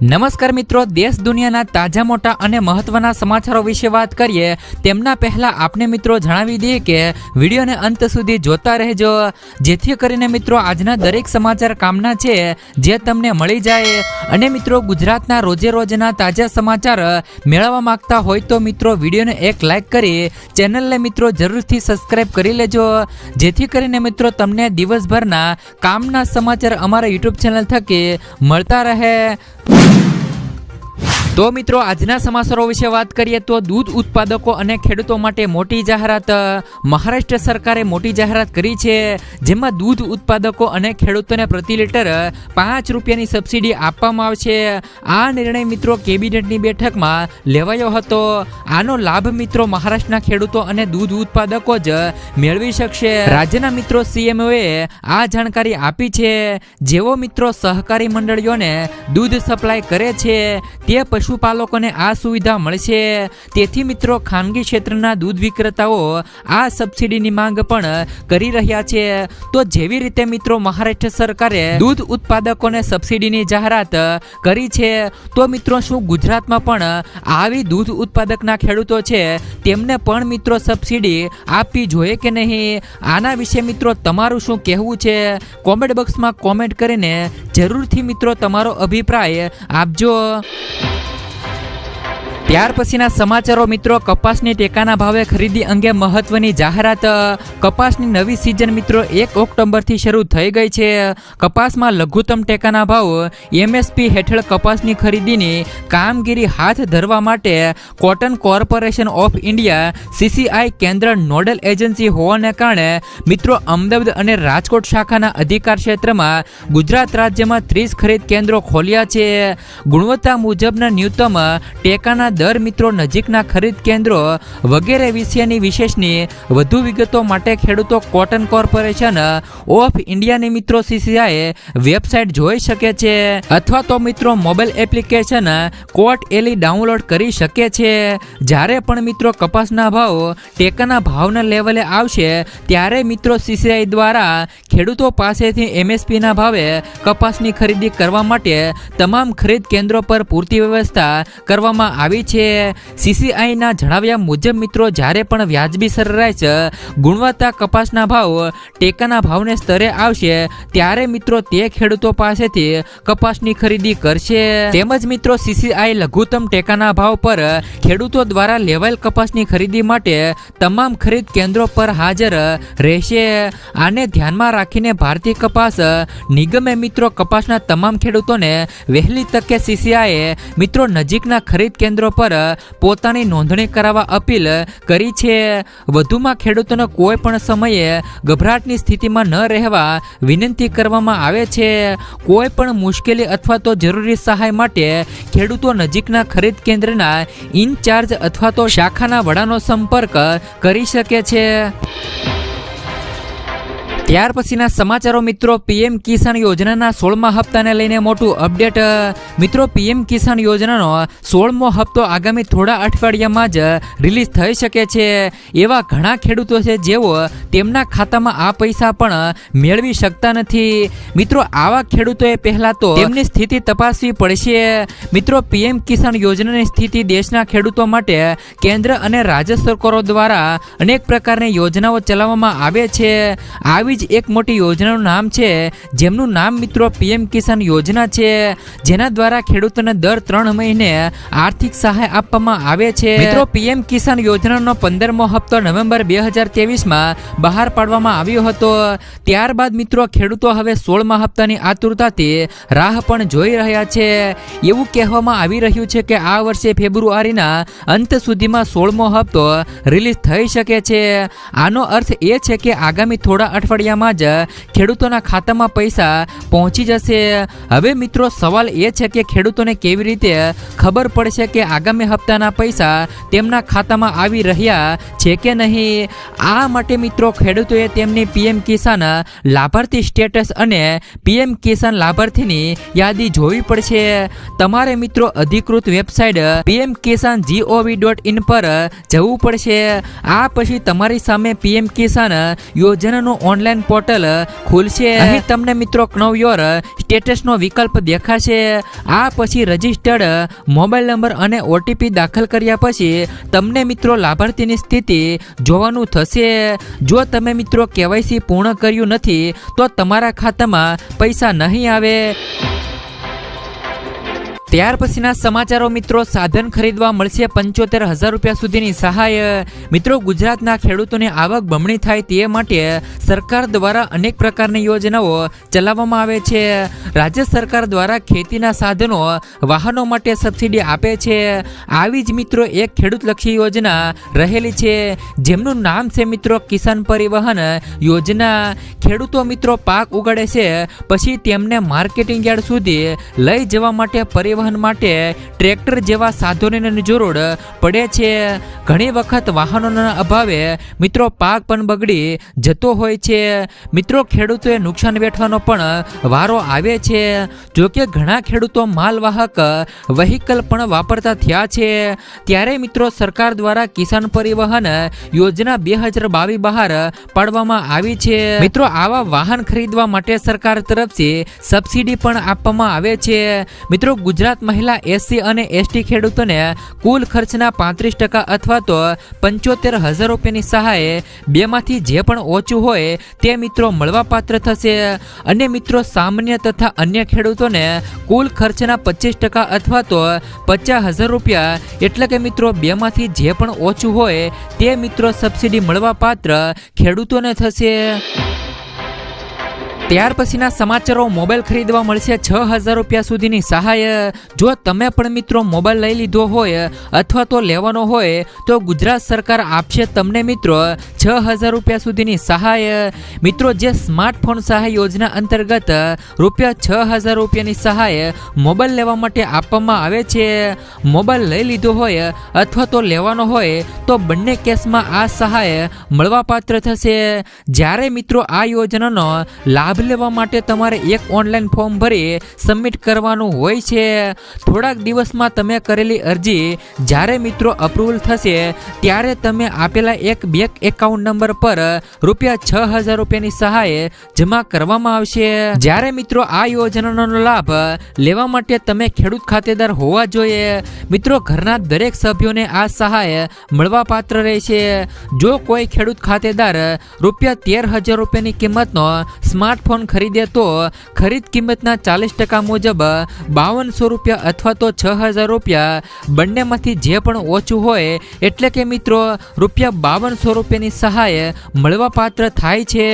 નમસ્કાર મિત્રો, દેશ દુનિયાના તાજા મોટા અને મહત્વના સમાચારો વિશે વાત કરીએ તેમના પહેલા આપણે મિત્રો જણાવી દઈએ કે વિડીયોને અંત સુધી જોતા રહેજો, જેથી કરીને મિત્રો આજના દરેક સમાચાર કામના છે જે તમને મળી જાય। અને મિત્રો ગુજરાતના રોજે રોજના તાજા સમાચાર મેળવવા માંગતા હોય તો મિત્રો વિડીયોને એક લાઈક કરી ચેનલને મિત્રો જરૂરથી સબસ્ક્રાઈબ કરી લેજો, જેથી કરીને મિત્રો તમને દિવસભરના કામના સમાચાર અમારા યુટ્યુબ ચેનલ થકી મળતા રહે। તો મિત્રો આજના સમાચારો વિશે વાત કરીએ તો દૂધ ઉત્પાદકો અને ખેડૂતો માટે મોટી જાહેરાત। મહારાષ્ટ્ર સરકારે મોટી જાહેરાત કરી છે, જેમાં દૂધ ઉત્પાદકો અને ખેડૂતોને પ્રતિ લીટર 5 રૂપિયાની સબસિડી આપવામાં આવશે। આ નિર્ણય મિત્રો કેબિનેટની બેઠકમાં લેવાયો હતો। આનો લાભ મિત્રો મહારાષ્ટ્રના ખેડૂતો અને દૂધ ઉત્પાદકો જ મેળવી શકશે। રાજ્યના મિત્રો સીએમઓએ આ જાણકારી આપી છે। જેઓ મિત્રો સહકારી મંડળીઓને દૂધ સપ્લાય કરે છે તે પશુપાલકોને આ સુવિધા મળશે। તેથી મિત્રો ખાનગી ક્ષેત્રના દૂધ વિક્રેતાઓ આ સબસિડીની માંગ પણ કરી રહ્યા છે। તો જેવી રીતે મિત્રો મહારાષ્ટ્ર સરકારે દૂધ ઉત્પાદકોને સબસિડીની જાહેરાત કરી છે, તો મિત્રો શું ગુજરાતમાં પણ આવી દૂધ ઉત્પાદકના ખેડૂતો છે તેમને પણ મિત્રો સબસિડી આપવી જોઈએ કે નહીં? આના વિશે મિત્રો તમારું શું કહેવું છે? કોમેન્ટ બોક્સમાં કોમેન્ટ કરીને જરૂરથી મિત્રો તમારો અભિપ્રાય આપજો। ત્યાર પછીના સમાચારો મિત્રો કપાસની ટેકાના ભાવે ખરીદી અંગે મહત્વની જાહેરાત। કપાસની નવી સિઝન મિત્રો 1 ઓક્ટોબરથી શરૂ થઈ ગઈ છે। કપાસમાં લઘુત્તમ ટેકાના ભાવ MSP હેઠળ કપાસની ખરીદીની કામગીરી હાથ ધરવા માટે cotton corporation of India CCI કેન્દ્ર નોડલ એજન્સી હોવાને કારણે મિત્રો અમદાવાદ અને રાજકોટ શાખાના અધિકાર ક્ષેત્રમાં ગુજરાત રાજ્યમાં 30 ખરીદ કેન્દ્રો ખોલ્યા છે। ગુણવત્તા મુજબના ન્યૂનતમ ટેકાના દર મિત્રો નજીકના ખરીદ કેન્દ્રો વગેરે વિશેની વિશેષની વધુ વિગતો માટે ખેડૂતો કોટન કોર્પોરેશન ઓફ ઇન્ડિયાની મિત્રો CCI વેબસાઇટ જોઈ શકે છે, અથવા તો મિત્રો મોબાઈલ એપ્લિકેશન કોટ એલી ડાઉનલોડ કરી શકે છે। જ્યારે પણ મિત્રો કપાસના ભાવ ટેકાના ભાવના લેવલે આવશે ત્યારે મિત્રો CCI દ્વારા ખેડૂતો પાસેથી MSP ના ભાવે કપાસની ખરીદી કરવા માટે તમામ ખરીદ કેન્દ્રો પર પૂરતી વ્યવસ્થા કરવામાં આવી છે। CCI ના જણાવ્યા મુજબ મિત્રો જ્યારે પણ વ્યાજબી સરેરાશ ગુણવત્તા કપાસના ભાવ ટેકાના ભાવને સ્તરે આવશે ત્યારે મિત્રો તે ખેડૂતો પાસેથી કપાસની ખરીદી કરશે। તેમજ મિત્રો CCI લઘુત્તમ ટેકાના ભાવ પર ખેડૂતો દ્વારા લેવાયેલ કપાસની ખરીદી માટે તમામ ખરીદ કેન્દ્રો પર હાજર રહેશે। આને ધ્યાનમાં રાખીને ભારતીય કપાસ નિગમે મિત્રો કપાસના તમામ ખેડૂતોને વહેલી તકે CCI મિત્રો નજીકના ખરીદ કેન્દ્રો પર પોતાની નોંધણી કરાવવા અપીલ કરી છે। વધુમાં ખેડૂતોને કોઈ પણ સમયે ગભરાટની સ્થિતિમાં ન રહેવા વિનંતી કરવામાં આવે છે। કોઈ પણ મુશ્કેલી અથવા તો જરૂરી સહાય માટે ખેડૂતો નજીકના ખરીદ કેન્દ્રના ઇન્ચાર્જ અથવા તો શાખાના વડાનો સંપર્ક કરી શકે છે। ત્યાર પછીના સમાચારો મિત્રો PM કિસાન યોજનાના 16મા હપ્તાને લઈને મોટું અપડેટ। મિત્રો PM કિસાન યોજનાનો 16મો હપ્તો આગામી થોડા અઠવાડિયામાં જ રિલીઝ થઈ શકે છે। એવા ઘણા ખેડૂતો છે જેઓ તેમના ખાતામાં આ પૈસા પણ મેળવી શકતા નથી। મિત્રો આવા ખેડૂતોએ પહેલા તો તેમની સ્થિતિ તપાસવી પડશે। મિત્રો PM કિસાન યોજનાની સ્થિતિ દેશના ખેડૂતો માટે કેન્દ્ર અને રાજ્ય સરકારો દ્વારા અનેક પ્રકારની યોજનાઓ ચલાવવામાં આવે છે। આવી એક મોટી યોજનાનું નામ છે જેમનું નામ મિત્રો PM કિસાન યોજના છે, જેના દ્વારા ખેડૂતોને દર 3 મહિને આર્થિક સહાય આપવામાં આવે છે। મિત્રો PM કિસાન યોજનાનો 15મો હપ્તો નવેમ્બર 2023માં બહાર પાડવામાં આવ્યો હતો। ત્યારબાદ મિત્રો ખેડૂતો હવે 16મા હપ્તાની આતુરતાથી રાહ પણ જોઈ રહ્યા છે। એવું કહેવામાં આવી રહ્યું છે કે આ વર્ષે ફેબ્રુઆરીના અંત સુધીમાં 16મો હપ્તો રિલીઝ થઈ શકે છે। આનો અર્થ એ છે કે આગામી થોડા અઠવાડિયા જ ખેડૂતોના ખાતામાં પૈસા પહોંચી જશે। હવે મિત્રો સવાલ એ છે કે ખેડૂતોને કેવી રીતે ખબર પડશે કે આગામી હપ્તાના પૈસા તેમના ખાતામાં આવી રહ્યા છે કે નહીં? આ માટે મિત્રો ખેડૂતોએ તેમની PM કિસાન લાભાર્થી સ્ટેટસ અને PM કિસાન લાભાર્થીની યાદી જોવી પડશે। તમારે મિત્રો અધિકૃત વેબસાઇટ pmkisan.gov.in પર જવું પડશે। આ પછી તમારી સામે PM કિસાન યોજનાનું ઓનલાઈન ઓનલાઈન પોર્ટલ ખુલશે. અહીં તમને મિત્રો ક્નો યોર સ્ટેટસનો વિકલ્પ દેખાશે. આ પછી રજિસ્ટર્ડ મોબાઈલ નંબર અને ઓટીપી દાખલ કર્યા પછી તમને મિત્રો લાભાર્થીની સ્થિતિ જોવાનું થશે. જો તમે મિત્રો કેવાયસી પૂર્ણ કર્યું નથી તો તમારા ખાતામાં પૈસા નહીં આવે. ત્યાર પછીના સમાચારો મિત્રો, સાધન ખરીદવા મળશે 75,000 રૂપિયા સુધીની સહાય. મિત્રો, ગુજરાતના ખેડૂતોની આવક બમણી થાય તે માટે સરકાર દ્વારા અનેક પ્રકારની યોજનાઓ ચલાવવામાં આવે છે. રાજ્ય સરકાર દ્વારા ખેતીના સાધનો, વાહનો માટે સબસિડી આપે છે. આવી જ મિત્રો એક ખેડૂતલક્ષી યોજના રહેલી છે જેમનું નામ છે મિત્રો કિસાન પરિવહન યોજના. ખેડૂતો મિત્રો પાક ઉગાડે છે પછી તેમને માર્કેટિંગ યાર્ડ સુધી લઈ જવા માટે પરિવહન માટે ટ્રેક્ટર જેવા સાધનોની જરૂર પડે છે. ઘણી વખત વાહનોના અભાવે મિત્રો પાક પણ બગડી જતો હોય છે. મિત્રો, ખેડૂતોએ નુકસાન વેઠવાનો પણ વારો આવે છે. જોકે ઘણા ખેડૂતો માલવાહક વ્હીકલ પણ વાપરતા થયા છે. ત્યારે મિત્રો સરકાર દ્વારા કિસાન પરિવહન યોજના 2022 બહાર પાડવામાં આવી છે. મિત્રો, આવા વાહન ખરીદવા માટે સરકાર તરફથી સબસિડી પણ આપવામાં આવે છે. મિત્રો, ગુજરાત મહિલા એસસી અને એસટી ખેડૂતોને કુલ ખર્ચના 35% અથવા તો 75,000 રૂપિયાની સહાય બેમાંથી જે પણ ઓછું હોય તે મિત્રો મળવા પાત્ર થશે. અને મિત્રો સામાન્ય તથા અન્ય ખેડૂતોને કુલ ખર્ચના 25% અથવા તો 50,000 રૂપિયા એટલે કે મિત્રો બેમાંથી જે પણ ઓછું હોય તે મિત્રો સબસિડી મળવા પાત્ર ખેડૂતોને થશે. ત્યાર પછીના સમાચારો, મોબાઈલ ખરીદવા મળશે 6,000 રૂપિયા સુધીની સહાય. જો તમે પણ મિત્રો મોબાઈલ લઈ લીધો હોય અથવા તો લેવાનો હોય તો ગુજરાત સરકાર આપશે તમને મિત્રો 6,000 રૂપિયા સુધીની સહાય. મિત્રો, જે સ્માર્ટફોન સહાય યોજના અંતર્ગત રૂપિયા 6,000 રૂપિયાની સહાય મોબાઈલ લેવા માટે આપવામાં આવે છે. મોબાઈલ લઈ લીધો હોય અથવા તો લેવાનો હોય તો બંને કેસમાં આ સહાય મળવા પાત્ર થશે. જ્યારે મિત્રો આ યોજનાનો લાભ લેવા માટે તમારે એક ઓનલાઈન ફોર્મ ભરી સબમિટ કરવાનું હોય છે. થોડાક દિવસમાં તમે કરેલી અરજી જ્યારે મિત્રો અપ્રુવલ થશે ત્યારે તમે આપેલા એક બેંક એકાઉન્ટ નંબર પર રૂપિયા 6,000 રૂપિયાની સહાય જમા કરવામાં આવશે. જ્યારે મિત્રો આ યોજનાનો લાભ લેવા માટે તમે ખેડૂત ખાતેદાર હોવા જોઈએ. મિત્રો, ઘરના દરેક સભ્યોને આ સહાય મળવા પાત્ર રહેશે. જો કોઈ ખેડૂત ખાતેદાર રૂપિયા 13,000 રૂપિયાની કિંમતનો સ્માર્ટફોન ખરીદે તો ખરીદ કિંમતના 40% મુજબ 5200 રૂપિયા અથવા તો 6,000 રૂપિયા બંનેમાંથી જે પણ ઓછું હોય એટલે કે મિત્રો રૂપિયા 5200 રૂપિયાની સહાય મળવા પાત્ર થાય છે.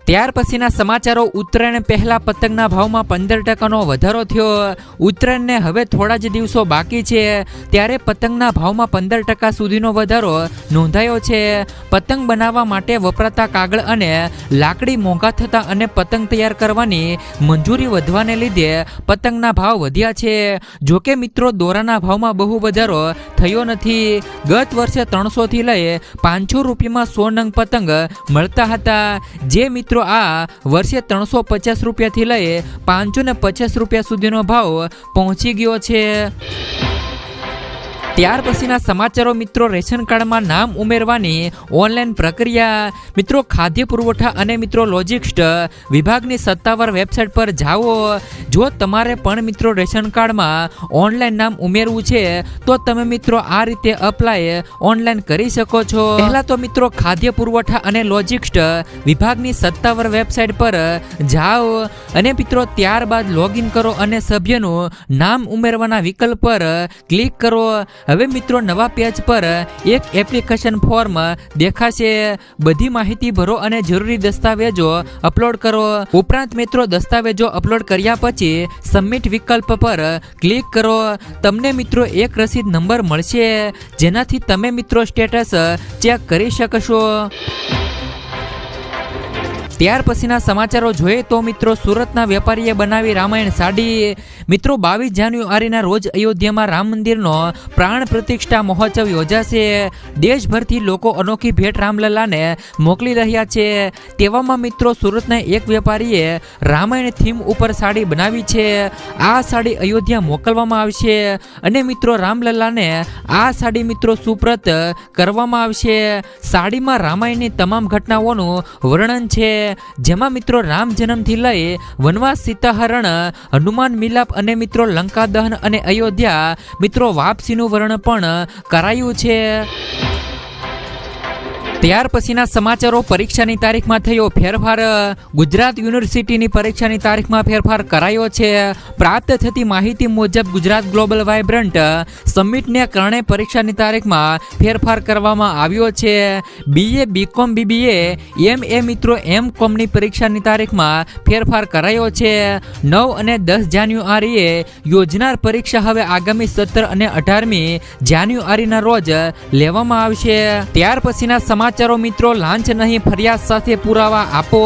ત્યાર પછીના સમાચારો, ઉત્તરાયણ પહેલા પતંગના ભાવમાં 15%નો વધારો થયો. ઉત્તરાયણને હવે થોડા જ દિવસો બાકી છે ત્યારે પતંગના ભાવમાં 15% સુધીનો વધારો નોંધાયો છે. પતંગ બનાવવા માટે વપરાતા કાગળ અને લાકડી મોંઘા થતા અને પતંગ તૈયાર કરવાની મંજૂરી વધવાને લીધે પતંગના ભાવ વધ્યા છે. જોકે મિત્રો દોરાના ભાવમાં બહુ વધારો થયો નથી. ગત વર્ષે 300 થી લઈ 500 રૂપિયામાં 100 નંગ પતંગ મળતા હતા, જે મિત્રો આ વર્ષે 350 રૂપિયાથી લઈ 550 રૂપિયા સુધીનો ભાવ પહોંચી ગયો છે. ત્યાર પછીના સમાચારો મિત્રો, રેશન કાર્ડમાં નામ ઉમેરવાની ઓનલાઈન પ્રક્રિયા. મિત્રો, ખાદ્ય પુરવઠા અને મિત્રો લોજિસ્ટિક્સ વિભાગની સત્તાવાર વેબસાઇટ પર જાઓ. જો તમારે પણ મિત્રો રેશન કાર્ડમાં ઓનલાઈન નામ ઉમેરવું છે તો તમે મિત્રો આ રીતે અપ્લાય ઓનલાઈન કરી શકો છો. પહેલા તો મિત્રો ખાદ્ય પુરવઠા અને લોજિસ્ટિક્સ વિભાગની સત્તાવાર વેબસાઇટ પર જાઓ અને મિત્રો ત્યારબાદ લોગિન કરો અને સભ્યનું નામ ઉમેરવાના વિકલ્પ પર ક્લિક કરો. હવે મિત્રો નવા પેજ પર એક એપ્લિકેશન ફોર્મ દેખાશે. બધી માહિતી ભરો અને જરૂરી દસ્તાવેજો અપલોડ કરો. ઉપરાંત મિત્રો દસ્તાવેજો અપલોડ કર્યા પછી સબમિટ વિકલ્પ પર ક્લિક કરો. તમને મિત્રો એક રસીદ નંબર મળશે જેનાથી તમે મિત્રો સ્ટેટસ ચેક કરી શકશો. ત્યાર પછીના સમાચારો જોઈએ તો મિત્રો સુરતના વેપારીએ બનાવી રામાયણ સાડી. મિત્રો 22 જાન્યુઆરીના રોજ અયોધ્યામાં રામ મંદિરનો પ્રાણ પ્રતિષ્ઠા મહોત્સવ યોજાશે. દેશભરથી લોકો અનોખી ભેટ રામલલ્લાને મોકલી રહ્યા છે. તેવામાં મિત્રો સુરતના એક વેપારીએ રામાયણ થીમ ઉપર સાડી બનાવી છે. આ સાડી અયોધ્યા મોકલવામાં આવશે અને મિત્રો રામલલ્લાને આ સાડી મિત્રો સુપ્રત કરવામાં આવશે. સાડીમાં રામાયણની તમામ ઘટનાઓનું વર્ણન છે, જેમાં મિત્રો રામ જન્મથી લઈ વનવાસ, સીતાહરણ, હનુમાન મિલાપ અને મિત્રો લંકા દહન અને અયોધ્યા મિત્રો વાપસીનું વર્ણન પણ કરાયું છે. ત્યાર પછીના સમાચારો પરીક્ષાની તારીખમાં થયો ફેરફાર. ગુજરાત યુનિવર્સિટીની પરીક્ષાની તારીખમાં ફેરફાર કરાયો છે. પ્રાપ્ત થતી માહિતી મુજબ ગુજરાત ગ્લોબલ વાઇબ્રન્ટ સમિટને કારણે પરીક્ષાની તારીખમાં ફેરફાર કરવામાં આવ્યો છે. BA, BCom, BBA, MA મિત્રો MComની પરીક્ષાની તારીખમાં ફેરફાર કરાયો છે. 9 અને 10 જાન્યુઆરીએ યોજનાર પરીક્ષા હવે આગામી 17 અને 18મી જાન્યુઆરીના રોજ લેવામાં આવશે. ત્યાર પછીના સમાચારો મિત્રો લાંચ નહીં, ફરિયાદ સાથે પુરાવા આપો.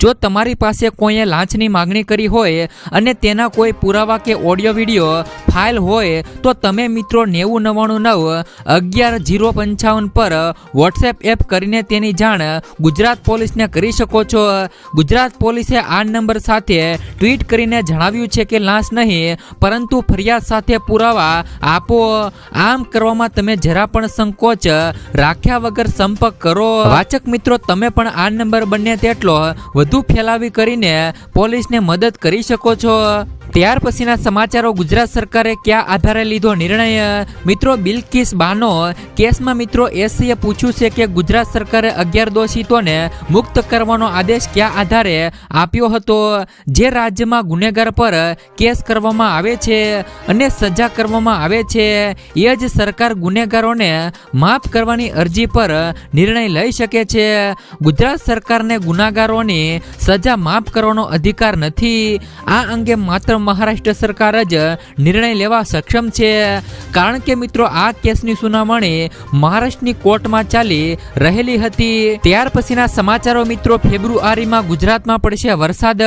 જો તમારી પાસે કોઈએ લાંચની માંગણી કરી હોય અને તેના કોઈ પુરાવા કે ઓડિયો વિડીયો ફાઇલ હોય તો તમે મિત્રો 9099111055 પર વોટ્સએપ એપ કરીને તેની જાણ ગુજરાત પોલીસને કરી શકો છો. ગુજરાત પોલીસે આ નંબર સાથે ટ્વીટ કરીને જણાવ્યું છે કે લાંચ નહીં પરંતુ ફરિયાદ સાથે પુરાવા આપો. આમ કરવામાં તમે જરા પણ સંકોચ રાખ્યા વગર સંપર્ક કરો. વાચક મિત્રો, તમે પણ આ નંબર બને તેટલો વધુ ફેલાવી કરીને પોલીસને મદદ કરી શકો છો. ત્યાર પછીના સમાચારો ગુજરાત સરકારે કયા આધારે લીધો નિર્ણય. મિત્રો બિલ્કિસ બાનો કેસમાં મિત્રો એસસીએ પૂછ્યું છે કે ગુજરાત સરકારે 11 દોષિતોને મુક્ત કરવાનો આદેશ કયા આધારે આપ્યો હતો. જે રાજ્યમાં ગુનેગાર પર કેસ કરવામાં આવે છે અને સજા કરવામાં આવે છે એ જ સરકાર ગુનેગારોને માફ કરવાની અરજી પર નિર્ણય લઈ શકે છે. ગુજરાત સરકારને ગુનેગારોની સજા માફ કરવાનો અધિકાર નથી. આ અંગે માત્ર મહારાષ્ટ્ર સરકાર જ નિર્ણય લેવા સક્ષમ છે, કારણ કે મિત્રો આ કેસની સુનાવણી મહારાષ્ટ્રની કોર્ટમાં ચાલી રહેલી હતી. ત્યાર પછીના સમાચારો મિત્રો ફેબ્રુઆરીમાં ગુજરાતમાં પડશે વરસાદ.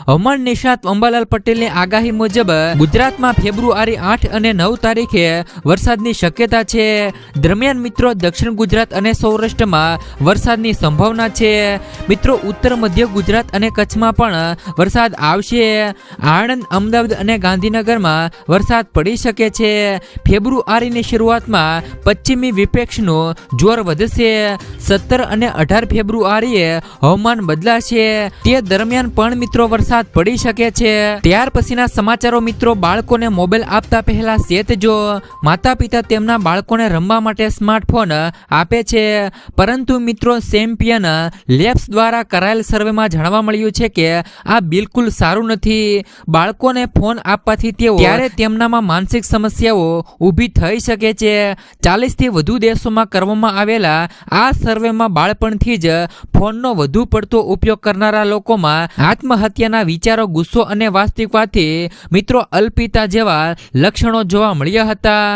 હવામાન નિષ્ણાત અંબાલાલ પટેલની આગાહી મુજબ ગુજરાતમાં ફેબ્રુઆરી 8 અને 9 તારીખે વરસાદની શક્યતા છે. દરમિયાન મિત્રો દક્ષિણ ગુજરાત અને સૌરાષ્ટ્રમાં વરસાદની સંભાવના છે. મિત્રો ઉત્તર મધ્ય ગુજરાત અને કચ્છમાં પણ વરસાદ આવશે. આણંદ, અમદાવાદ અને ગાંધીનગરમાં વરસાદ પડી શકે છે. ફેબ્રુઆરીની શરૂઆતમાં પશ્ચિમી વિપક્ષનું જોર વધશે. 17 અને 18 ફેબ્રુઆરીએ હવામાન બદલાશે. તે દરમિયાન પણ મિત્રો વરસાદ પડી શકે છે. ત્યાર પછીના સમાચારો મિત્રો બાળકોને મોબાઈલ આપતા પહેલા ચેતજો. માતા પિતા તેમના બાળકોને રમવા માટે સ્માર્ટફોન આપે છે, પરંતુ મિત્રો ચેમ્પિયન લેબ્સ દ્વારા કરાયેલ સર્વેમાં જાણવા મળ્યું છે કે આ બિલકુલ સારું નથી. બાળકોને ફોન આપવાથી તેઓ ત્યારે તેમનામાં માનસિક સમસ્યાઓ ઊભી થઈ શકે છે. 40 થી વધુ દેશોમાં કરવામાં આવેલા આ સર્વેમાં બાળપણથી જ ફોનનો વધુ પડતો ઉપયોગ કરનારા લોકોમાં આત્મહત્યાના વિચારો, ગુસ્સો અને વાસ્તવિકતાથી મિત્રો અલ્પિતા જેવા લક્ષણો જોવા મળ્યા હતા.